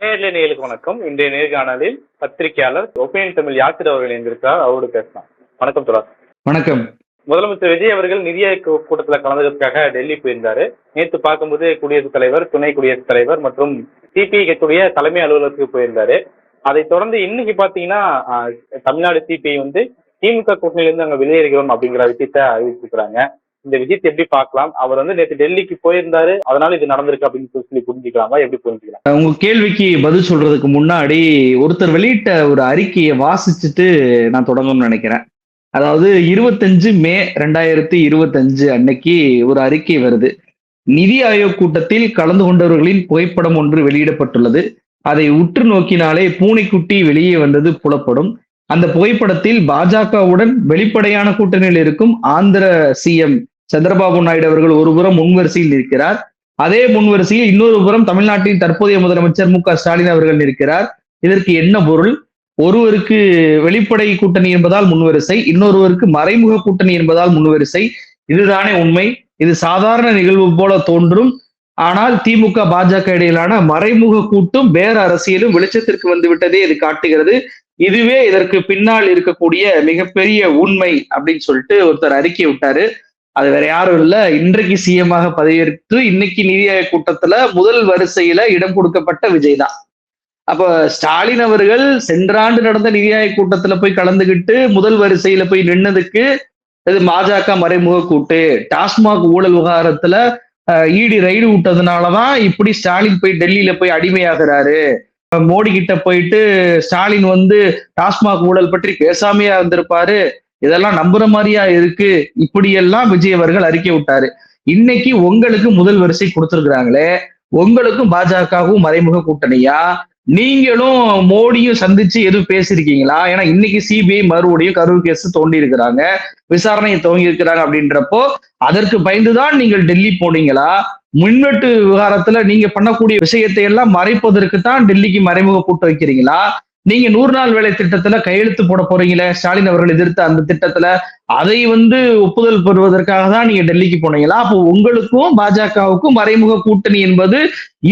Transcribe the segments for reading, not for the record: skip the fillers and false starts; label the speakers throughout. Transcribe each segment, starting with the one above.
Speaker 1: நேயர்களுக்கு வணக்கம். இன்றைய நேர்காணலில் பத்திரிகையாளர் ஒப்பீனியன் தமிழ் யாத்திரை அவர்கள் இணைந்திருக்கிறார். அவரோடு பேசலாம். வணக்கம் தொடர்.
Speaker 2: வணக்கம்.
Speaker 1: முதலமைச்சர் விஜய் அவர்கள் நிதி ஆயோக் கூட்டத்தில் கலந்ததற்காக டெல்லி போயிருந்தாரு. நேற்று பார்க்கும்போது குடியரசுத் தலைவர், துணை குடியரசுத் தலைவர் மற்றும் சிபிஐ கட்சியுடைய தலைமை அலுவலகத்துக்கு போயிருந்தாரு. அதை தொடர்ந்து இன்னைக்கு பாத்தீங்கன்னா தமிழ்நாடு சிபிஐ திமுக கூட்டணியிலிருந்து அங்க வெளியேறுகிறோம் அப்படிங்கிற விஷயத்த அறிவிச்சிருக்கிறாங்க. இந்த விஷயத்தை எப்படி பார்க்கலாம்? அவர் நேற்று டெல்லிக்கு போயிருந்தாரு, அதனால இது நடந்திருக்கு அப்படின்னு சொல்லி புரிஞ்சுக்கலாமா? எப்படி புரிஞ்சுக்கலாம்?
Speaker 2: உங்க கேள்விக்கு பதில் சொல்றதுக்கு முன்னாடி ஒருத்தர் வெளியிட்ட ஒரு அறிக்கையை வாசிச்சுட்டு நான் தொடங்கணும்னு நினைக்கிறேன். அதாவது 25 மே 2025 அன்னைக்கு ஒரு அறிக்கை வருது. நிதி ஆயோக் கூட்டத்தில் கலந்து கொண்டவர்களின் புகைப்படம் ஒன்று வெளியிடப்பட்டுள்ளது. அதை உற்று நோக்கினாலே பூனைக்குட்டி வெளியே வந்தது புலப்படும். அந்த புகைப்படத்தில் பாஜகவுடன் வெளிப்படையான கூட்டணியில் இருக்கும் ஆந்திர சிஎம் சந்திரபாபு நாயுடு அவர்கள் ஒருபுறம் முன்வரிசையில் இருக்கிறார். அதே முன்வரிசையில் இன்னொரு புறம் தமிழ்நாட்டின் தற்போதைய முதலமைச்சர் மு க ஸ்டாலின் அவர்கள் இருக்கிறார். இதற்கு என்ன பொருள்? ஒருவருக்கு வெளிப்படை கூட்டணி என்பதால் முன்வரிசை, இன்னொருவருக்கு மறைமுக கூட்டணி என்பதால் முன்வரிசை. இதுதானே உண்மை? இது சாதாரண நிகழ்வு போல தோன்றும். ஆனால் திமுக பாஜக இடையிலான மறைமுக கூட்டும் வேற அரசியலும் வெளிச்சத்திற்கு வந்து விட்டதே இது காட்டுகிறது. இதுவே இதற்கு பின்னால் இருக்கக்கூடிய மிகப்பெரிய உண்மை அப்படின்னு சொல்லிட்டு ஒருத்தர் அறிக்கை விட்டாரு. அது வேற யாரும் இல்ல, இன்றைக்கு சிஎம்மாக பதவியேற்று இன்னைக்கு நிதி ஆயோக் கூட்டத்துல முதல் வரிசையில இடம் கொடுக்கப்பட்ட விஜய் தான். அப்ப ஸ்டாலின் அவர்கள் சென்ற ஆண்டு நடந்த நிதி ஆயோக் கூட்டத்துல போய் கலந்துகிட்டு முதல் வரிசையில போய் நின்னதுக்கு இது பாஜக மறைமுக கூட்டு. டாஸ்மாக் ஊழல் விவகாரத்துல இடி ரைடு விட்டதுனாலதான் இப்படி ஸ்டாலின் போய் டெல்லியில போய் அடிமையாகிறாரு. மோடி கிட்ட போயிட்டு ஸ்டாலின் டாஸ்மாக் ஊழல் பற்றி பேசாமையா இருந்திருப்பாரு, இதெல்லாம் நம்புற மாதிரியா இருக்கு, இப்படியெல்லாம் விஜய் அவர்கள் அறிக்கை விட்டாரு. இன்னைக்கு உங்களுக்கு முதல் வரிசை கொடுத்திருக்கிறாங்களே, உங்களுக்கும் பாஜகவும் மறைமுக கூட்டணியா? நீங்களும் மோடியும் சந்திச்சு எதுவும் பேசிருக்கீங்களா? ஏன்னா இன்னைக்கு சிபிஐ மறுபடியும் கரூர் கேஸ் தோண்டி இருக்கிறாங்க, விசாரணையை துவங்கி இருக்கிறாங்க. அப்படின்றப்போ அதற்கு பயந்துதான் நீங்கள் டெல்லி போனீங்களா? மின்வெட்டு விவகாரத்துல நீங்க பண்ணக்கூடிய விஷயத்தை எல்லாம் மறைப்பதற்கு தான் டெல்லிக்கு மறைமுக கூட்டம் வைக்கிறீங்களா? நீங்க 100 நாள் வேலை திட்டத்துல கையெழுத்து போட போறீங்களே, ஸ்டாலின் அவர்கள் எதிர்த்த அந்த திட்டத்துல, அதை ஒப்புதல் பெறுவதற்காக தான் நீங்க டெல்லிக்கு போனீங்களா? அப்போ உங்களுக்கும் பாஜகவுக்கும் மறைமுக கூட்டணி என்பது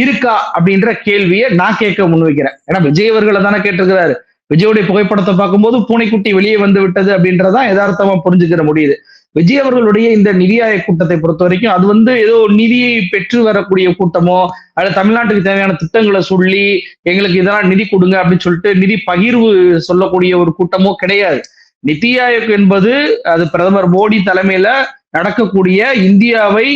Speaker 2: இருக்கா அப்படின்ற கேள்வியை நான் கேட்க முன்வைக்கிறேன். ஏன்னா விஜய் அவர்களை தானே கேட்டிருக்கிறாரு. விஜயோடைய புகைப்படத்தை பார்க்கும்போது பூனைக்குட்டி வெளியே வந்து விட்டது அப்படின்றதான் யதார்த்தமா புரிஞ்சுக்கிற முடியுது. விஜய் அவர்களுடைய இந்த நிதி ஆயோக் கூட்டத்தை பொறுத்த வரைக்கும் அது ஏதோ நிதியை பெற்று வரக்கூடிய கூட்டமோ அல்ல தமிழ்நாட்டுக்கு தேவையான திட்டங்களை சொல்லி எங்களுக்கு இதெல்லாம் நிதி கொடுங்க அப்படின்னு சொல்லிட்டு நிதி பகிர்வு சொல்லக்கூடிய ஒரு கூட்டமோ கிடையாது. நிதி ஆயோக் என்பது அது பிரதமர் மோடி தலைமையில நடக்கக்கூடிய இந்தியாவை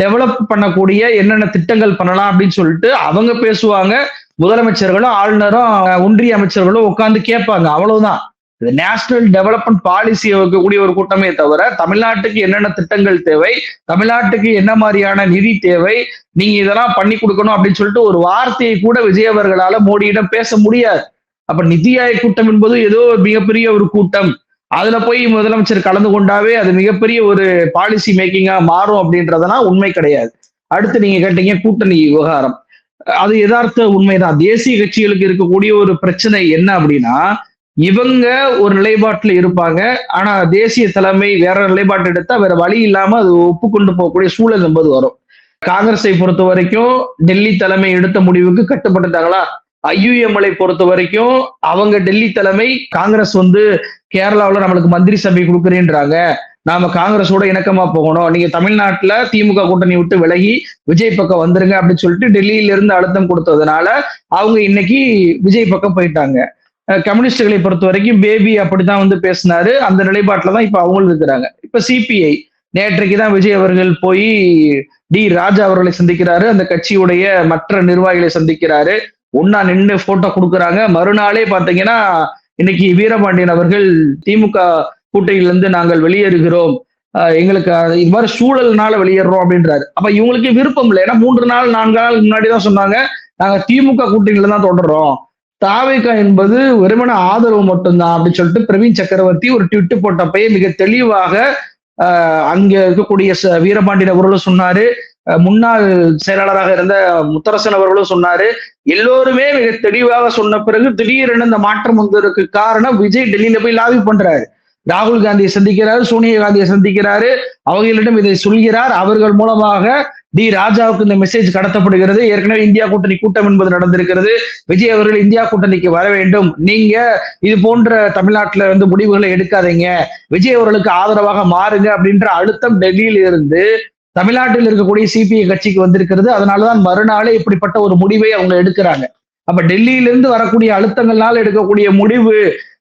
Speaker 2: டெவலப் பண்ணக்கூடிய என்னென்ன திட்டங்கள் பண்ணலாம் அப்படின்னு சொல்லிட்டு அவங்க பேசுவாங்க. முதலமைச்சர்களும் ஆளுநரும் ஒன்றிய அமைச்சர்களும் உட்கார்ந்து கேட்பாங்க, அவ்வளவுதான். இது நேஷனல் டெவலப்மெண்ட் பாலிசியை வைக்கக்கூடிய ஒரு கூட்டமே தவிர தமிழ்நாட்டுக்கு என்னென்ன திட்டங்கள் தேவை, தமிழ்நாட்டுக்கு என்ன மாதிரியான நிதி தேவை, நீங்க இதெல்லாம் பண்ணி கொடுக்கணும் அப்படின்னு சொல்லிட்டு ஒரு வார்த்தையை கூட விஜய் அவர்களால மோடியிடம் பேச முடியாது. அப்ப நிதி ஆயோக் கூட்டம் என்பது ஏதோ மிகப்பெரிய ஒரு கூட்டம், அதுல போய் முதலமைச்சர் கலந்து கொண்டாவே அது மிகப்பெரிய ஒரு பாலிசி மேக்கிங்கா மாறும் அப்படின்றதுனா உண்மை கிடையாது. அடுத்து நீங்க கேட்டீங்க கூட்டணி விவகாரம், அது யதார்த்த உண்மைதான். தேசிய கட்சிகளுக்கு இருக்கக்கூடிய ஒரு பிரச்சனை என்ன அப்படின்னா, இவங்க ஒரு நிலைப்பாட்டுல இருப்பாங்க, ஆனா தேசிய தலைமை வேற நிலைப்பாட்டு எடுத்தா வேற வழி இல்லாம அது ஒப்புக்கொண்டு போகக்கூடிய சூழல் என்பது வரும். காங்கிரஸை பொறுத்த வரைக்கும் டெல்லி தலைமை எடுத்த முடிவுக்கு கட்டுப்பட்டுட்டாங்களா? ஐயுஎம்எல்ஐ பொறுத்த வரைக்கும் அவங்க டெல்லி தலைமை காங்கிரஸ் கேரளாவில் நம்மளுக்கு மந்திரி சபை கொடுக்குறேன்றாங்க, நாம காங்கிரஸோட இணக்கமா போகணும், நீங்க தமிழ்நாட்டுல திமுக கூட்டணி விட்டு விலகி விஜய் பக்கம் வந்துருங்க அப்படின்னு சொல்லிட்டு டெல்லியில இருந்து அழுத்தம் கொடுத்ததுனால அவங்க இன்னைக்கு விஜய் பக்கம் போயிட்டாங்க. கம்யூனிஸ்டுகளை பொறுத்த வரைக்கும் பேபி அப்படித்தான் பேசினாரு, அந்த நிலைப்பாட்டுல தான் இப்ப அவங்களும் இருக்கிறாங்க. இப்ப சிபிஐ நேற்றைக்கு தான் விஜய் அவர்கள் போய் டி ராஜா அவர்களை சந்திக்கிறாரு, அந்த கட்சியுடைய மற்ற நிர்வாகிகளை சந்திக்கிறாரு, ஒன்னா நின்று போட்டோ கொடுக்குறாங்க. மறுநாளே பாத்தீங்கன்னா இன்னைக்கு வீரபாண்டியன் அவர்கள் திமுக கூட்டணியிலிருந்து நாங்கள் வெளியேறுகிறோம், எங்களுக்கு இது மாதிரி சூழல்னால வெளியேறோம் அப்படின்றாரு. அப்ப இவங்களுக்கு விருப்பம் இல்லை, ஏன்னா 3 நாள் 4 நாள் முன்னாடிதான் சொன்னாங்க நாங்க திமுக கூட்டணியில தான் தொடர்றோம், தாவேகா என்பது வெறுமன ஆதரவு மட்டும்தான் அப்படின்னு சொல்லிட்டு பிரவீன் சக்கரவர்த்தி ஒரு ட்விட்டு போட்டப்பயே மிக தெளிவாக அங்க இருக்கக்கூடிய வீரபாண்டியன் அவர்களும் சொன்னாரு, முன்னாள் செயலாளராக இருந்த முத்தரசன் அவர்களும் சொன்னாரு. எல்லோருமே மிக தெளிவாக சொன்ன பிறகு திடீரென இந்த மாற்றம் வந்ததற்கு காரணம் விஜய் டெல்லியில போய் லாபி பண்றாரு. ராகுல் காந்தியை சந்திக்கிறாரு, சோனியா காந்தியை சந்திக்கிறாரு, அவர்களிடம் இதை சொல்கிறார். அவர்கள் மூலமாக ராஜாவுக்கு இந்த மெசேஜ் கடத்தப்படுகிறது. ஏற்கனவே இந்தியா கூட்டணி கூட்டம் என்பது நடந்திருக்கிறது. விஜய் அவர்கள் இந்தியா கூட்டணிக்கு வர வேண்டும், நீங்க இது போன்ற தமிழ்நாட்டுல வந்து முடிவுகளை எடுக்காதீங்க, விஜய் அவர்களுக்கு ஆதரவாக மாறுங்க அப்படின்ற அழுத்தம் டெல்லியில் இருந்து தமிழ்நாட்டில் இருக்கக்கூடிய சிபிஐ கட்சிக்கு வந்திருக்கிறது. அதனாலதான் மறுநாளே இப்படிப்பட்ட ஒரு முடிவை அவங்க எடுக்கிறாங்க. அப்ப டெல்லியிலிருந்து வரக்கூடிய அழுத்தங்களால் எடுக்கக்கூடிய முடிவு,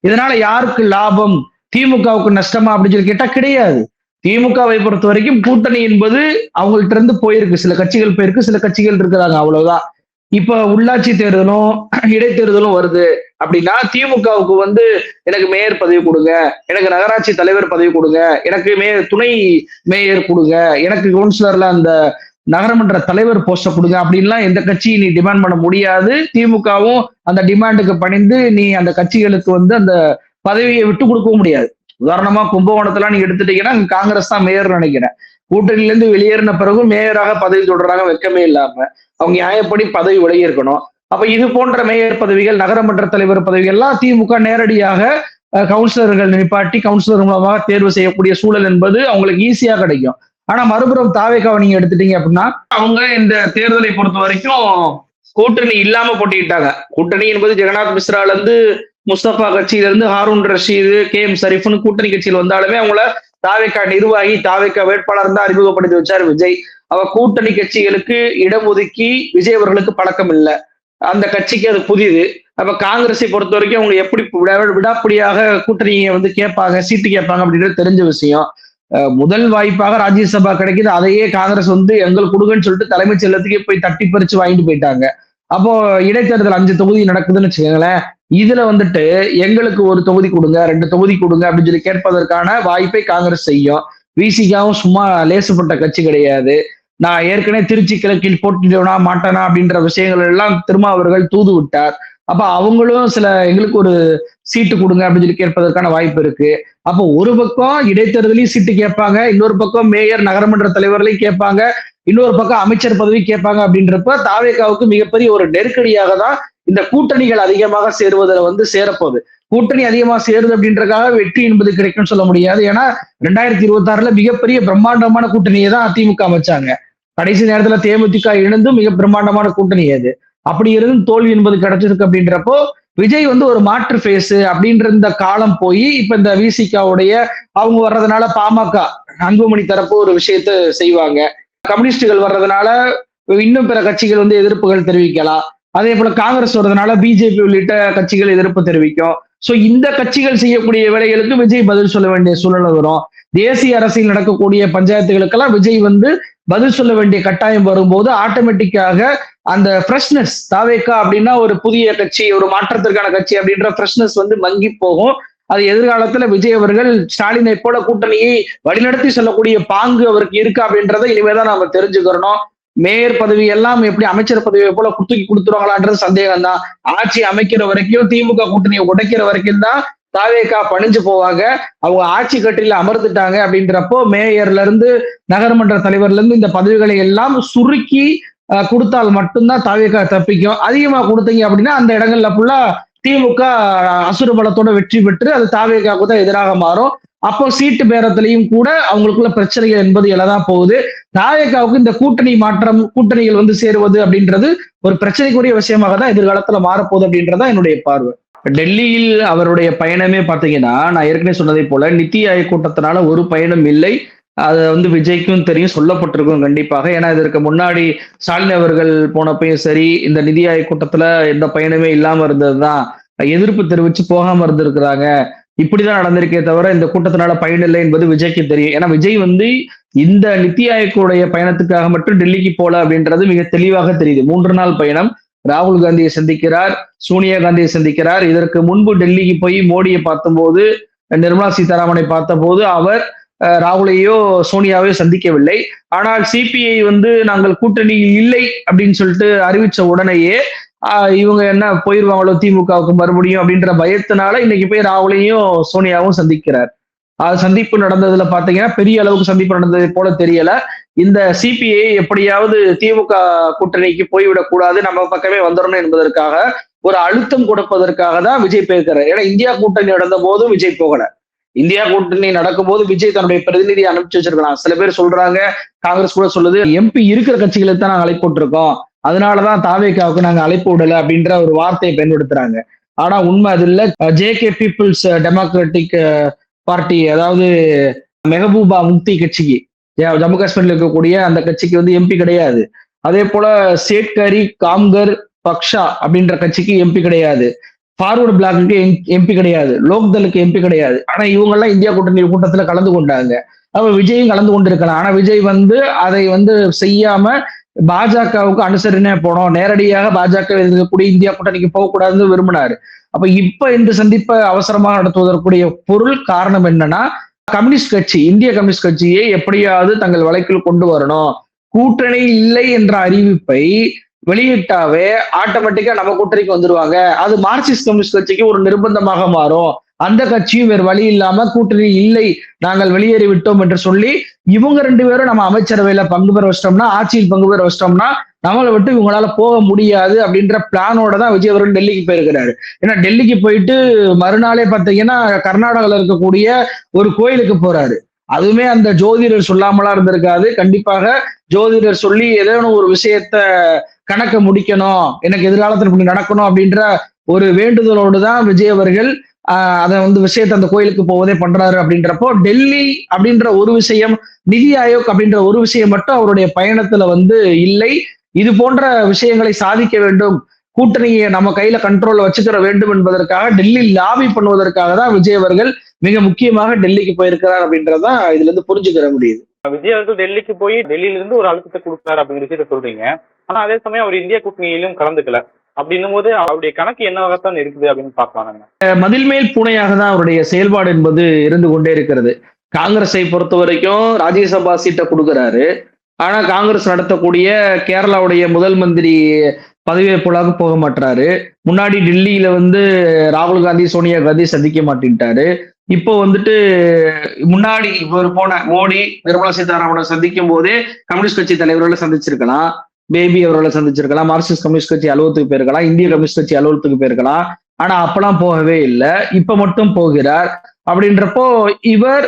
Speaker 2: இதனால யாருக்கு லாபம், திமுகவுக்கு நஷ்டமா அப்படின்னு சொல்லி கேட்டா கிடையாது. திமுகவை பொறுத்த வரைக்கும் கூட்டணி என்பது அவங்கள்ட்ட இருந்து போயிருக்கு, சில கட்சிகள் போயிருக்கு, சில கட்சிகள் இருக்கிறாங்க, அவ்வளவுதான். இப்ப உள்ளாட்சி தேர்தலும் இடைத்தேர்தலும் வருது அப்படின்னா திமுகவுக்கு வந்து எனக்கு மேயர் பதவி கொடுங்க, எனக்கு நகராட்சி தலைவர் பதவி கொடுங்க, எனக்கு துணை மேயர் கொடுங்க, எனக்கு கவுன்சிலர்ல அந்த நகரமன்ற தலைவர் போஸ்ட கொடுங்க அப்படின்லாம் எந்த கட்சியும் நீ டிமாண்ட் பண்ண முடியாது. திமுகவும் அந்த டிமாண்டுக்கு பணிந்து நீ அந்த கட்சிகளுக்கு வந்து அந்த பதவியை விட்டு கொடுக்கவும் முடியாது. உதாரணமா கும்பகோணத்துல நீங்க எடுத்துட்டீங்கன்னா காங்கிரஸ் தான் மேயர் நினைக்கிறேன். கூட்டணியில இருந்து வெளியேறின பிறகு மேயராக பதவி தொடர்றாங்க, வெக்கமே இல்லாம. அவங்க நியாயப்படி பதவி விலகி இருக்கணும். அப்ப இது போன்ற மேயர் பதவிகள், நகரமன்ற தலைவர் பதவிகள் எல்லாம் திமுக நேரடியாக கவுன்சிலர்கள் நிப்பாட்டி கவுன்சிலர் மூலமாக தேர்வு செய்யக்கூடிய சூழல் என்பது அவங்களுக்கு ஈஸியா கிடைக்கும். ஆனா மறுபுறம் தாவேக்காவை நீங்க எடுத்துட்டீங்க அப்படின்னா அவங்க இந்த தேர்தலை பொறுத்த வரைக்கும் கூட்டணி இல்லாம போட்டிட்டாங்க. கூட்டணி என்பது ஜெகநாத் மிஸ்ரால இருந்து முஸ்தபா கட்சியில இருந்து ஹாரூன் ரஷீது, KM ஷரீஃப்னு கூட்டணி கட்சியில் வந்தாலுமே அவங்கள தாவேக்கா நிர்வாகி, தாவேக்கா வேட்பாளர் தான் அறிமுகப்படுத்தி வச்சார் விஜய். அவ கூட்டணி கட்சிகளுக்கு இடம் ஒதுக்கி விஜய் அவர்களுக்கு பழக்கம் இல்லை, அந்த கட்சிக்கு அது புதிது. அப்ப காங்கிரஸை பொறுத்த வரைக்கும் அவங்க எப்படி விடாப்பிடியாக கூட்டணியை வந்து கேட்பாங்க, சீட்டு கேட்பாங்க அப்படின்றது தெரிஞ்ச விஷயம். முதல் வாய்ப்பாக ராஜ்யசபா கிடைக்குது, அதையே காங்கிரஸ் வந்து எங்களுக்கு கொடுங்கன்னு சொல்லிட்டு தலைமைச் செயலகத்துக்கே போய் தட்டி பறிச்சு வாங்கிட்டு போயிட்டாங்க. அப்போ இடைத்தேர்தல் 5 தொகுதி நடக்குதுன்னு வச்சுக்கோங்களேன், இதுல வந்துட்டு எங்களுக்கு ஒரு தொகுதி கொடுங்க, 2 தொகுதி கொடுங்க அப்படின்னு சொல்லி கேட்பதற்கான வாய்ப்பை காங்கிரஸ் செய்யும். விசிகாவும் சும்மா லேசுப்பட்ட கட்சி கிடையாது. நான் ஏற்கனவே திருச்சி கிழக்கில் போட்டிடுவேனா மாட்டானா அப்படின்ற விஷயங்கள் எல்லாம் திருமாவர்கள் தூது விட்டார். அப்ப அவங்களும் சில எங்களுக்கு ஒரு சீட்டு கொடுங்க அப்படின்னு சொல்லி கேட்பதற்கான வாய்ப்பு இருக்கு. அப்போ ஒரு பக்கம் இடைத்தேர்தலையும் சீட்டு கேட்பாங்க, இன்னொரு பக்கம் மேயர் நகரமன்ற தலைவர்களையும் கேட்பாங்க, இன்னொரு பக்கம் அமைச்சர் பதவி கேட்பாங்க. அப்படின்றப்ப தாவேகாவுக்கு மிகப்பெரிய ஒரு நெருக்கடியாக தான் இந்த கூட்டணிகள் அதிகமாக சேருவதில் வந்து சேரப்போகுது. கூட்டணி அதிகமாக சேருது அப்படின்றதுக்காக வெற்றி என்பது கிடைக்கும்னு சொல்ல முடியாது. ஏன்னா 2026 மிகப்பெரிய பிரம்மாண்டமான கூட்டணியை தான் அதிமுக அமைச்சாங்க. கடைசி நேரத்துல தேமுதிக இணைந்தும் மிக பிரம்மாண்டமான கூட்டணி அது. அப்படி இருந்தும் தோல்வி என்பது கிடைச்சிருக்கு. அப்படின்றப்போ விஜய் வந்து ஒரு மாற்று ஃபேஸ் அப்படின்ற இந்த காலம் போய் இப்ப இந்த விசிகாவுடைய அவங்க வர்றதுனால பாமக அன்புமணி தரப்பு ஒரு விஷயத்த செய்வாங்க, கம்யூனிஸ்டுகள் வர்றதுனால இன்னும் பிற கட்சிகள் வந்து எதிர்ப்புகள் தெரிவிக்கலாம், அதே போல காங்கிரஸ் வர்றதுனால பிஜேபி உள்ளிட்ட கட்சிகள் எதிர்ப்பு தெரிவிக்கும். சோ இந்த கட்சிகள் செய்யக்கூடிய வேலைகளுக்கு விஜய் பதில் சொல்ல வேண்டிய சூழ்நிலை வரும். தேசிய அரசியல் நடக்கக்கூடிய பஞ்சாயத்துகளுக்கெல்லாம் விஜய் வந்து பதில் சொல்ல வேண்டிய கட்டாயம் வரும்போது ஆட்டோமேட்டிக்காக அந்த ஃப்ரெஷ்னஸ், தாவேக்கா அப்படின்னா ஒரு புதிய கட்சி, ஒரு மாற்றத்திற்கான கட்சி அப்படின்ற ஃப்ரெஷ்னஸ் வந்து மங்கி போகும். அது எதிர்காலத்துல விஜய் அவர்கள் ஸ்டாலினை போல கூட்டணியை வழிநடத்தி செல்லக்கூடிய பாங்கு அவருக்கு இருக்கு அப்படின்றத இனிமேதான் நாம தெரிஞ்சுக்கிறோம். மேயர் பதவி எல்லாம் எப்படி அமைச்சர் பதவியை போல தூக்கி கொடுத்துருவாங்களான்றது சந்தேகம் தான். ஆட்சி அமைக்கிற வரைக்கும் திமுக கூட்டணியை உடைக்கிற வரைக்கும் தான் தாவேக்கா பணிஞ்சு போவாங்க. அவங்க ஆட்சி கட்டில அமர்ந்துட்டாங்க அப்படின்றப்போ மேயர்ல இருந்து நகரமன்ற தலைவர்ல இருந்து இந்த பதவிகளை எல்லாம் சுருக்கி கொடுத்தால் மட்டும்தான் தாவேக்கா தப்பிக்கும். அதிகமா கொடுத்தீங்க அப்படின்னா அந்த இடங்கள்ல ஃபுல்லா திமுக அசுர பலத்தோட வெற்றி பெற்று அது தாவேக்காவுக்கு தான் எதிராக மாறும். அப்போ சீட்டு பேரத்திலையும் கூட அவங்களுக்குள்ள பிரச்சனைகள் என்பது எழதான் போகுது. தாவேக்காவுக்கு இந்த கூட்டணி மாற்றம், கூட்டணிகள் வந்து சேருவது அப்படின்றது ஒரு பிரச்சனைக்குரிய விஷயமாக தான் எதிர்காலத்துல மாறப்போகுது அப்படின்றதான் என்னுடைய பார்வை. டெல்லியில் அவருடைய பயணமே பாத்தீங்கன்னா நான் ஏற்கனவே சொன்னதை போல நித்தி ஆயோக் கூட்டத்தினால ஒரு பயணம் இல்லை. அது வந்து விஜய்க்கும் தெரியும், சொல்லப்பட்டிருக்கும் கண்டிப்பாக. ஏன்னா இதற்கு முன்னாடி ஸ்டாலின் அவர்கள் போனப்பையும் சரி, இந்த நிதி ஆயோக் கூட்டத்துல எந்த பயணமே இல்லாம இருந்ததுதான், எதிர்ப்பு தெரிவிச்சு போகாம இருந்திருக்கிறாங்க. இப்படிதான் நடந்திருக்கே தவிர இந்த கூட்டத்தினால பயன் இல்லை என்பது விஜய்க்கு தெரியும். ஏன்னா விஜய் வந்து இந்த நித்தி ஆயோக்குடைய பயணத்துக்காக மட்டும் டெல்லிக்கு போல அப்படின்றது மிக தெளிவாக தெரியுது. 3 நாள் பயணம். ராகுல் காந்தியை சந்திக்கிறார், சோனியா காந்தியை சந்திக்கிறார். இதற்கு முன்பு டெல்லிக்கு போய் மோடியை பார்த்தபோது, நிர்மலா சீதாராமனை பார்த்தபோது அவர் ராகுலையோ சோனியாவையோ சந்திக்கவில்லை. ஆனால் சிபிஐ வந்து நாங்கள் கூட்டணியில் இல்லை அப்படின்னு சொல்லிட்டு அறிவிச்ச உடனேயே இவங்க என்ன போயிருவாங்களோ திமுகவுக்கு மறுபடியும் அப்படின்ற பயத்தினால இன்னைக்கு போய் ராகுலையும் சோனியாவும் சந்திக்கிறார். சந்திப்பு நடந்ததுல பாத்தீங்கன்னா பெரிய அளவுக்கு சந்திப்பு நடந்தது போல தெரியல. இந்த சிபிஐ எப்படியாவது திமுக கூட்டணிக்கு போய்விடக் கூடாது, நம்ம பக்கமே வந்துடணும் என்பதற்காக ஒரு அழுத்தம் கொடுப்பதற்காக தான் விஜய் போயிருக்கிறார். ஏன்னா இந்தியா கூட்டணி நடந்த போதும் விஜய் போகல, இந்தியா கூட்டணி நடக்கும்போது விஜய் தன்னுடைய பிரதிநிதியை அனுப்பிச்சு வச்சிருக்கலாம். சில பேர் சொல்றாங்க, காங்கிரஸ் கூட சொல்லுது, எம்பி இருக்கிற கட்சிகளுக்கு தான் நாங்க அழைப்பு விட்டுருக்கோம், அதனாலதான் தாவேகாவுக்கு நாங்க அழைப்பு விடல அப்படின்ற ஒரு வார்த்தையை பயன்படுத்துறாங்க. ஆனா உண்மை அது இல்ல. ஜேகே பீப்புள்ஸ் டெமோக்ராட்டிக் பார்ட்டி, அதாவது மெஹபூபா முக்தி கட்சிக்கு, ஜம்மு காஷ்மீர்ல இருக்கக்கூடிய அந்த கட்சிக்கு வந்து எம்பி கிடையாது. அதே போல சேட்கரி காம்கர் பக்ஷா அப்படின்ற கட்சிக்கு எம்பி கிடையாது. ஃபார்வர்டு பிளாக்கு எம்பி கிடையாது. லோக்தலுக்கு எம்பி கிடையாது. ஆனா இவங்க எல்லாம் இந்தியா கூட்டணி கூட்டத்துல கலந்து கொண்டாங்க. அப்ப விஜயும் கலந்து கொண்டிருக்கலாம். ஆனா விஜய் வந்து அதை வந்து செய்யாம பாஜகவுக்கு அனுசரணை போனோம், நேரடியாக பாஜக இருக்கக்கூடிய இந்தியா கூட்டணிக்கு போகக்கூடாதுன்னு விரும்பினாரு. அப்ப இப்ப இந்த சந்திப்பை அவசரமாக நடத்துவதற்குரிய பொருள் காரணம் என்னன்னா, கம்யூனிஸ்ட் கட்சி, இந்திய கம்யூனிஸ்ட் கட்சியை எப்படியாவது தங்கள் வழக்கில் கொண்டு வரணும். கூட்டணி இல்லை என்ற அறிவிப்பை வெளியிட்டாவே ஆட்டோமேட்டிக்கா நம்ம கூட்டணிக்கு வந்துருவாங்க. அது மார்க்சிஸ்ட் கம்யூனிஸ்ட் கட்சிக்கு ஒரு நிர்பந்தமாக மாறும். அந்த கட்சியும் வேறு வழி இல்லாம கூட்டணி இல்லை, நாங்கள் வெளியேறி விட்டோம் என்று சொல்லி இவங்க 2 பேரும் நம்ம அமைச்சரவையில பங்கு பெற வச்சிட்டோம்னா, ஆட்சியில் பங்கு பெற வச்சிட்டோம்னா நம்மளை விட்டு இவங்களால போக முடியாது அப்படின்ற பிளானோட தான் விஜய் அவர்கள் டெல்லிக்கு போயிருக்கிறாரு. ஏன்னா டெல்லிக்கு போயிட்டு மறுநாளே பார்த்தீங்கன்னா கர்நாடகாவில் இருக்கக்கூடிய ஒரு கோயிலுக்கு போறாரு. அதுவுமே அந்த ஜோதிடர் சொல்லாமலா இருந்திருக்காது. கண்டிப்பாக ஜோதிடர் சொல்லி ஏதோ ஒரு விஷயத்த கணக்க முடிக்கணும், எனக்கு எதிர்காலத்தில் இப்படி நடக்கணும் அப்படின்ற ஒரு வேண்டுதலோடு தான் விஜய் அவர்கள் அதை வந்து விஷயத்த அந்த கோயிலுக்கு போவதே பண்றாரு. அப்படின்றப்போ டெல்லி அப்படின்ற ஒரு விஷயம், நிதி ஆயோக் அப்படின்ற ஒரு விஷயம் மட்டும் அவருடைய பயணத்துல வந்து இல்லை. இது போன்ற விஷயங்களை சாதிக்க வேண்டும், கூட்டணியை நம்ம கையில கண்ட்ரோல் வச்சுக்கிற வேண்டும் என்பதற்காக, டெல்லி லாபி பண்ணுவதற்காக தான் விஜய் அவர்கள் மிக முக்கியமாக டெல்லிக்கு போயிருக்கிறார் அப்படின்றதான் இதுல இருந்து புரிஞ்சுக்கிற முடியுது.
Speaker 1: விஜய் அவர்கள் டெல்லிக்கு போய் டெல்லியில இருந்து ஒரு அழுத்தத்தை கொடுத்தாரு அப்படிங்கிற விஷயத்த சொல்றீங்க. ஆனா அதே சமயம் அவர் இந்திய கூட்டணியிலும் கலந்துக்கல. அப்படின்னும் போது அவருடைய கணக்கு என்னவாகத்தான் இருக்குது அப்படின்னு பார்க்கலாம்.
Speaker 2: மதில் மேல் பூனையாக தான் அவருடைய செயல்பாடு என்பது இருந்து கொண்டே இருக்கிறது. காங்கிரஸை பொறுத்த வரைக்கும் ராஜ்யசபா சீட்டை கொடுக்குறாரு. ஆனா காங்கிரஸ் நடத்தக்கூடிய கேரளாவுடைய முதல் மந்திரி பதவியேற்புலாக போக மாட்டாரு. முன்னாடி டெல்லியில வந்து ராகுல் காந்தி சோனியா காந்தி சந்திக்க மாட்டேன்ட்டாரு. இப்போ வந்துட்டு முன்னாடி இவர் போன மோடி நிர்மலா சீதாராமனை சந்திக்கும் போதே கம்யூனிஸ்ட் கட்சி தலைவர்களை சந்திச்சிருக்கலாம், பேபி அவர்களை சந்திச்சிருக்கலாம், மார்க்சிஸ்ட் கம்யூனிஸ்ட் கட்சி அலுவலகத்துக்கு போயிருக்கலாம், இந்திய கம்யூனிஸ்ட் கட்சி அலுவலகத்துக்கு போயிருக்கலாம். ஆனா அப்பெல்லாம் போகவே இல்லை, இப்ப மட்டும் போகிறார். அப்படின்றப்போ இவர்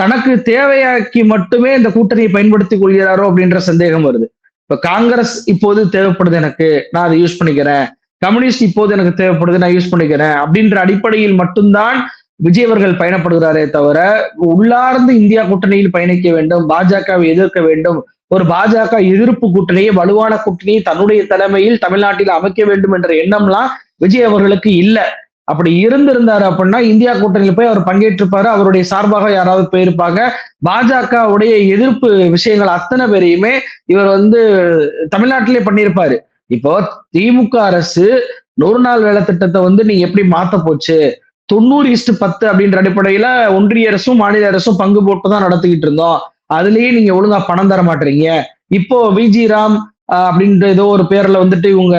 Speaker 2: தனக்கு தேவையாக்கி மட்டுமே இந்த கூட்டணியை பயன்படுத்திக் கொள்கிறாரோ அப்படின்ற சந்தேகம் வருது. இப்ப காங்கிரஸ் இப்போது தேவைப்படுது எனக்கு, நான் அதை யூஸ் பண்ணிக்கிறேன், கம்யூனிஸ்ட் இப்போது எனக்கு தேவைப்படுது, நான் யூஸ் பண்ணிக்கிறேன் அப்படின்ற அடிப்படையில் மட்டும்தான் விஜய் அவர்கள் பயணப்படுகிறாரே தவிர உள்ளார்ந்து இந்தியா கூட்டணியில் பயணிக்க வேண்டும், பாஜகவை எதிர்க்க வேண்டும், ஒரு பாஜக எதிர்ப்பு கூட்டணியை, வலுவான கூட்டணியை தன்னுடைய தலைமையில் தமிழ்நாட்டில் அமைக்க வேண்டும் என்ற எண்ணம்லாம் விஜய் அவர்களுக்கு இல்லை. அப்படி இருந்திருந்தாரு அப்படின்னா இந்தியா கூட்டணியில் போய் அவர் பங்கேற்றிருப்பாரு, அவருடைய சார்பாக யாராவது போயிருப்பாங்க. பாஜகவுடைய எதிர்ப்பு விஷயங்கள் அத்தனை பேரையுமே இவர் வந்து தமிழ்நாட்டிலே பண்ணியிருப்பாரு. இப்போ திமுக அரசு 100 நாள் வேலை திட்டத்தை வந்து நீங்க எப்படி மாத்த போச்சு, 90:10 அப்படின்ற அடிப்படையில ஒன்றிய அரசும் மாநில அரசும் பங்கு போட்டுதான் நடத்திக்கிட்டு இருந்தோம், அதுலயே நீங்க ஒழுங்கா பணம் தர மாட்டீங்க. இப்போ விஜி ராம் அப்படின்ற ஏதோ ஒரு பேர்ல வந்துட்டு இவங்க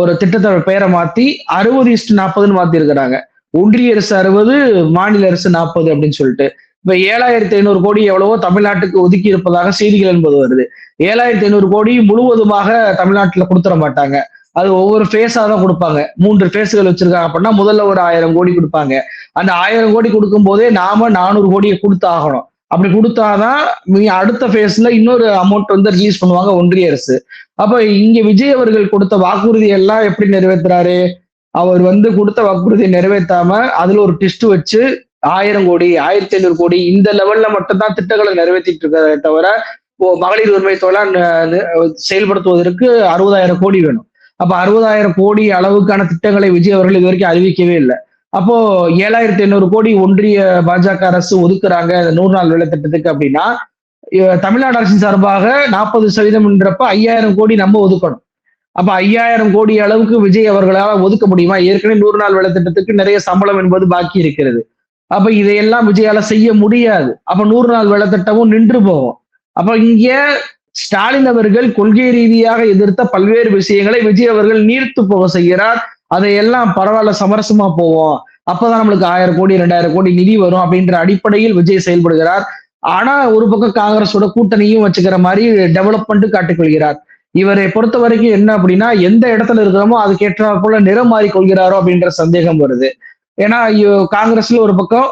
Speaker 2: ஒரு திட்டத்தை பெயரை மாத்தி 60:40 மாத்தி இருக்கிறாங்க. ஒன்றிய அரசு 60, மாநில அரசு 40 அப்படின்னு சொல்லிட்டு இப்ப 7500 கோடி எவ்வளவோ தமிழ்நாட்டுக்கு ஒதுக்கி இருப்பதாக செய்திகள் என்பது வருது. 7500 கோடி முழுவதுமாக தமிழ்நாட்டுல கொடுத்துட மாட்டாங்க, அது ஒவ்வொரு ஃபேஸா தான் கொடுப்பாங்க. 3 ஃபேஸ்கள் வச்சிருக்காங்க அப்படின்னா முதல்ல ஒரு 1000 கோடி கொடுப்பாங்க. அந்த 1000 கோடி கொடுக்கும் போதே நாம 400 கோடியை கொடுத்து ஆகணும். அப்படி கொடுத்தாதான் அடுத்த ஃபேஸ்ல இன்னொரு அமௌண்ட் வந்து ரிலீஸ் பண்ணுவாங்க ஒன்றிய அரசு. அப்ப இங்க விஜய் அவர்கள் கொடுத்த வாக்குறுதி எல்லாம் எப்படி நிறைவேற்றுறாரு, அவர் வந்து கொடுத்த வாக்குறுதியை நிறைவேற்றாம அதுல ஒரு டிஸ்ட் வச்சு 1000 கோடி 1500 கோடி இந்த லெவல்ல மட்டும்தான் திட்டங்களை நிறைவேற்றிட்டு இருக்காரு தவிர மகளிர் உரிமை தொகை செயல்படுத்துவதற்கு 60,000 கோடி வேணும். அப்ப 60,000 கோடி அளவுக்கான திட்டங்களை விஜய் அவர்கள் இது வரைக்கும் அறிவிக்கவே இல்லை. அப்போ 7500 கோடி ஒன்றிய பாஜக அரசு ஒதுக்குறாங்க 100 நாள் வேலை திட்டத்துக்கு அப்படின்னா தமிழ்நாடு அரசின் சார்பாக 40%ன்றப்ப 5000 கோடி நம்ம ஒதுக்கணும். அப்ப 5000 கோடி அளவுக்கு விஜய் அவர்களால் ஒதுக்க முடியுமா? ஏற்கனவே 100 நாள் வேலை திட்டத்துக்கு நிறைய சம்பளம் என்பது பாக்கி இருக்கிறது. அப்ப இதையெல்லாம் விஜயால செய்ய முடியாது. அப்ப 100 நாள் வேலை திட்டமும் நின்று போகும். அப்ப இங்க ஸ்டாலின் அவர்கள் கொள்கை ரீதியாக எதிர்த்த பல்வேறு விஷயங்களை விஜய் அவர்கள் நீர்த்து போக செய்கிறார். அதையெல்லாம் பரவாயில்ல சமரசமா போவோம், அப்பதான் நம்மளுக்கு 1000 கோடி 2000 கோடி நிதி வரும் அப்படின்ற அடிப்படையில் விஜய் செயல்படுகிறார். ஆனா ஒரு பக்கம் காங்கிரஸோட கூட்டணியும் வச்சுக்கிற மாதிரி டெவலப்மெண்ட் காட்டிக்கொள்கிறார். இவரை பொறுத்த வரைக்கும் என்ன அப்படின்னா எந்த இடத்துல இருக்கிறோமோ அதுக்கேற்ற போல நிறம் மாறி கொள்கிறாரோ அப்படின்ற சந்தேகம் வருது. ஏன்னா காங்கிரஸ்ல ஒரு பக்கம்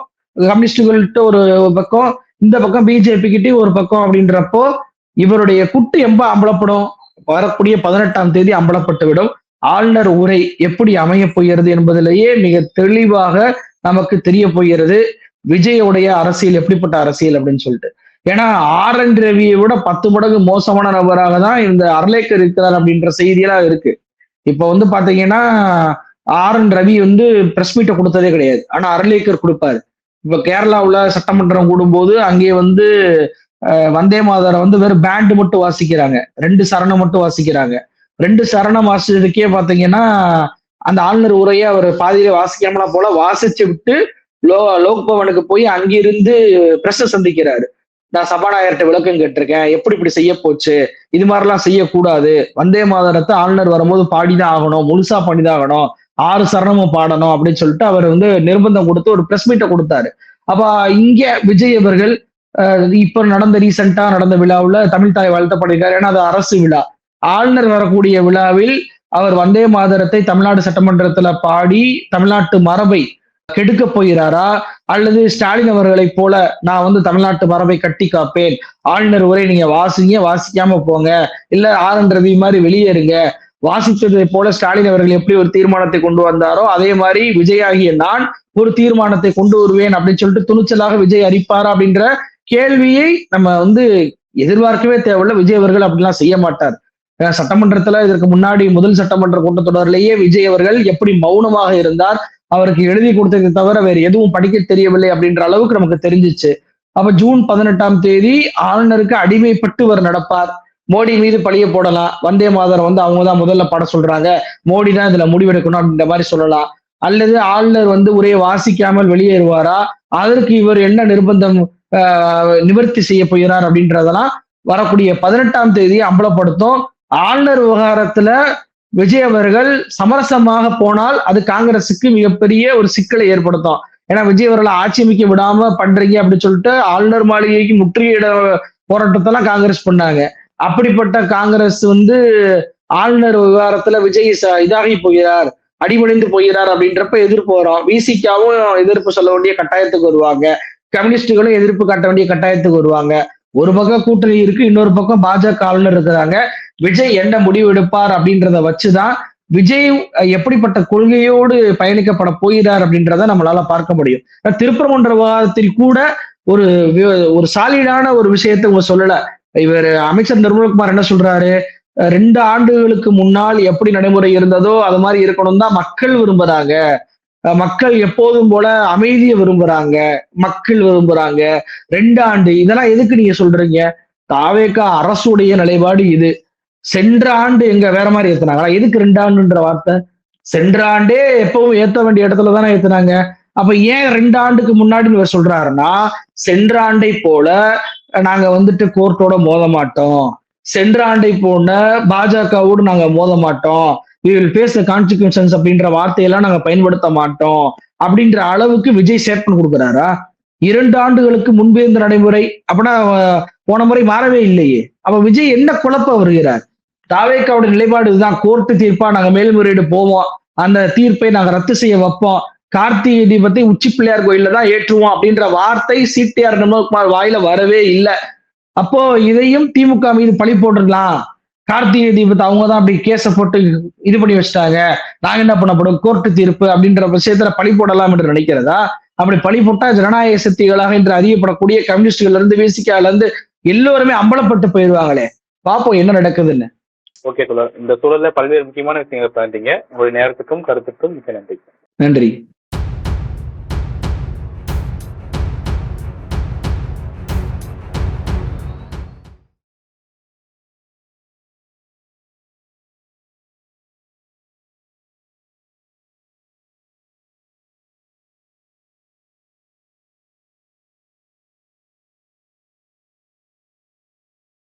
Speaker 2: கம்யூனிஸ்டுகள்கிட்ட ஒரு பக்கம், இந்த பக்கம் பிஜேபி கிட்டயும் ஒரு பக்கம் அப்படின்றப்போ இவருடைய குட்டு எம்ப அம்பலப்படும்? வரக்கூடிய 18ஆம் தேதி அம்பலப்பட்டுவிடும். ஆளுநர் உரை எப்படி அமைய போகிறது என்பதிலேயே மிக தெளிவாக நமக்கு தெரிய போகிறது விஜயோடைய அரசியல் எப்படிப்பட்ட அரசியல் அப்படின்னு சொல்லிட்டு. ஏன்னா ஆர்.என். ரவியை விட 10 மடங்கு மோசமான நபராக தான் இந்த அர்லேக்கர் இருக்கிறார் அப்படின்ற செய்தியெல்லாம் இருக்கு. இப்ப வந்து பாத்தீங்கன்னா ஆர்.என். ரவி வந்து பிரஸ் மீட்டை கொடுத்ததே கிடையாது. ஆனா அர்லேக்கர் கொடுப்பாரு. இப்ப கேரளாவுல சட்டமன்றம் கூடும்போது அங்கே வந்து வந்தே மாதரம் வந்து வெறும் பேண்ட் மட்டும் வாசிக்கிறாங்க, 2 சரணம் மட்டும் வாசிக்கிறாங்க. 2 சரணம் வாசிச்சதுக்கே பாத்தீங்கன்னா அந்த ஆளுநர் உரையை அவர் பாதியில வாசிக்காமலாம் போல வாசிச்சு விட்டு லோக் பவனுக்கு போய் அங்கிருந்து பிரஸ் சந்திக்கிறாரு. நான் சபாநாயகர்கிட்ட விளக்கம் கேட்டிருக்கேன், எப்படி இப்படி செய்ய போச்சு, இது மாதிரிலாம் செய்யக்கூடாது, வந்தே மாதரத்தை ஆளுநர் வரும்போது பாடிதான் ஆகணும், முழுசா பாடிதான் ஆகணும், 6 சரணமும் பாடணும் அப்படின்னு சொல்லிட்டு அவர் வந்து நிர்பந்தம் கொடுத்து ஒரு பிரஸ் மீட்டை கொடுத்தாரு. அப்ப இங்க விஜய் அவர்கள் இப்ப நடந்த ரீசெண்டா நடந்த விழாவுல தமிழ் தாய் வாழ்த்தப்படுகிறார். ஏன்னா அது அரசு விழா. ஆளுநர் வரக்கூடிய விழாவில் அவர் வந்தே மாதரத்தை தமிழ்நாடு சட்டமன்றத்துல பாடி தமிழ்நாட்டு மரபை கெடுக்க போகிறாரா, அல்லது ஸ்டாலின் அவர்களைப் போல நான் வந்து தமிழ்நாட்டு மரபை கட்டி காப்பேன், ஆளுநர் உரை நீங்க வாசிங்க, வாசிக்காம போங்க, இல்ல ஆர்.என். ரவி மாதிரி வெளியேறுங்க, வாசித்ததை போல ஸ்டாலின் அவர்கள் எப்படி ஒரு தீர்மானத்தை கொண்டு வந்தாரோ அதே மாதிரி விஜய் ஆகிய நான் ஒரு தீர்மானத்தை கொண்டு வருவேன் அப்படின்னு சொல்லிட்டு துணிச்சலாக விஜய் அறிப்பாரா அப்படின்ற கேள்வியை நம்ம வந்து எதிர்பார்க்கவே தேவையில்ல. விஜய் அவர்கள் அப்படிலாம் செய்ய மாட்டார். சட்டமன்றத்துல இதற்கு முன்னாடி முதல் சட்டமன்ற கூட்டத்தொடரிலேயே விஜய் அவர்கள் எப்படி மௌனமாக இருந்தார், அவருக்கு எழுதி கொடுத்ததை தவிர வேற எதுவும் படிக்க தெரியவில்லை அப்படின்ற அளவுக்கு நமக்கு தெரிஞ்சிச்சு. அப்ப ஜூன் 18ஆம் தேதி ஆளுநருக்கு அடிமைப்பட்டு அவர் நடப்பார். மோடி மீது பழிய போடலாம், வந்தே மாதரம் வந்து அவங்கதான் முதல்ல பாட சொல்றாங்க, மோடி தான் இதுல முடிவெடுக்கணும் அப்படின்ற மாதிரி சொல்லலாம். அல்லது ஆளுநர் வந்து உரையை வாசிக்காமல் வெளியேறுவாரா, அதற்கு இவர் என்ன நிர்பந்தம் நிவர்த்தி செய்ய போகிறார் அப்படின்றதெல்லாம் வரக்கூடிய 18ஆம் தேதி அம்பலப்படுத்தும். ஆளுநர் விவகாரத்துல விஜய் அவர்கள் சமரசமாக போனால் அது காங்கிரசுக்கு மிகப்பெரிய ஒரு சிக்கலை ஏற்படுத்தும். ஏன்னா விஜய் அவர்களை ஆட்சி அமைக்க விடாம பண்றீங்க அப்படின்னு சொல்லிட்டு ஆளுநர் மாளிகைக்கு முற்றுகையிட போராட்டத்தெல்லாம் காங்கிரஸ் பண்ணாங்க. அப்படிப்பட்ட காங்கிரஸ் வந்து ஆளுநர் விவகாரத்துல விஜய் இதாகி போகிறார், அடிபணிந்து போகிறார் அப்படின்றப்ப எதிர்ப்பு வரும். விசிகாவும் எதிர்ப்பு சொல்ல வேண்டிய கட்டாயத்துக்கு வருவாங்க, கம்யூனிஸ்டுகளும் எதிர்ப்பு காட்ட வேண்டிய கட்டாயத்துக்கு வருவாங்க. ஒரு பக்கம் கூட்டணி இருக்கு, இன்னொரு பக்கம் பாஜக ஆளுநர் இருக்கிறாங்க. விஜய் என்ன முடிவு எடுப்பார் அப்படின்றத வச்சுதான் விஜய் எப்படிப்பட்ட கொள்கையோடு பயணிக்கப்பட போகிறார் அப்படின்றத நம்மளால பார்க்க முடியும். திருப்பரங்குன்ற விவாதத்தில் கூட ஒரு ஒரு சாலிடான ஒரு விஷயத்தை உங்க சொல்லல. இவர் அமைச்சர் நிர்மல்குமார் என்ன சொல்றாரு, 2 ஆண்டுகளுக்கு முன்னால் எப்படி நடைமுறை இருந்ததோ அது மாதிரி இருக்கணும் தான் மக்கள் விரும்புறாங்க, மக்கள் எப்போதும் போல அமைதியை விரும்புறாங்க, மக்கள் விரும்புறாங்க. 2 ஆண்டு இதெல்லாம் எதுக்கு நீங்க சொல்றீங்க? தாவேகா அரசுடைய நிலைப்பாடு இது. சென்ற ஆண்டு எங்க வேற மாதிரி ஏத்துனாங்களா? எதுக்கு 2 ஆண்டுன்ற வார்த்தை? சென்ற ஆண்டே எப்பவும் ஏத்த வேண்டிய இடத்துல தானே ஏத்துனாங்க. அப்ப ஏன் 2 ஆண்டுக்கு முன்னாடி இவர் சொல்றாருன்னா, சென்ற ஆண்டை போல நாங்க வந்துட்டு கோர்ட்டோட மோத மாட்டோம், சென்ற ஆண்டை போல பாஜகவோடு நாங்க மோத மாட்டோம், we will face the consequences அப்படின்ற வார்த்தையெல்லாம் நாங்க பயன்படுத்த மாட்டோம் அப்படின்ற அளவுக்கு விஜய் ஸ்டேட்மெண்ட் கொடுக்குறாரா? 2 ஆண்டுகளுக்கு முன்பே இந்த நடைமுறை அப்படின்னா போன முறை மாறவே இல்லையே. அப்ப விஜய் என்ன குழப்ப வருகிறார்? தாவேக்காவோட நிலைப்பாடு இதுதான், கோர்ட்டு தீர்ப்பா நாங்க மேல்முறையீடு போவோம், அந்த தீர்ப்பை நாங்க ரத்து செய்ய வைப்போம், கார்த்திகை தீபத்தை உச்சி பிள்ளையார் கோயில்ல தான் ஏற்றுவோம் அப்படின்ற வார்த்தை சிடிஆர் நிர்மல்குமார் வாயில வரவே இல்லை. அப்போ இதையும் திமுக மீது பழி போட்டுடலாம், கார்த்திகை தீபத்தை அவங்கதான் அப்படி கேஸை போட்டு இது பண்ணி வச்சுட்டாங்க, நாங்க என்ன பண்ணப்படும் கோர்ட்டு தீர்ப்பு அப்படின்ற விஷயத்துல பழி போடலாம் என்று நினைக்கிறதா? அப்படி பழி போட்டா ஜனநாயக சக்திகளாக என்று அறியப்படக்கூடிய கம்யூனிஸ்டுகள்ல இருந்து விசிகால இருந்து எல்லோருமே அம்பலப்பட்டு போயிடுவாங்களே. பார்ப்போம் என்ன நடக்குதுன்னு.
Speaker 1: ஓகே தோழர், இந்த சூழல்ல பல்வேறு முக்கியமான விஷயங்களை பகிர்ந்தீங்க. உங்களுடைய நேரத்துக்கும் கருத்துக்கும் மிக்க நன்றி.
Speaker 2: நன்றி.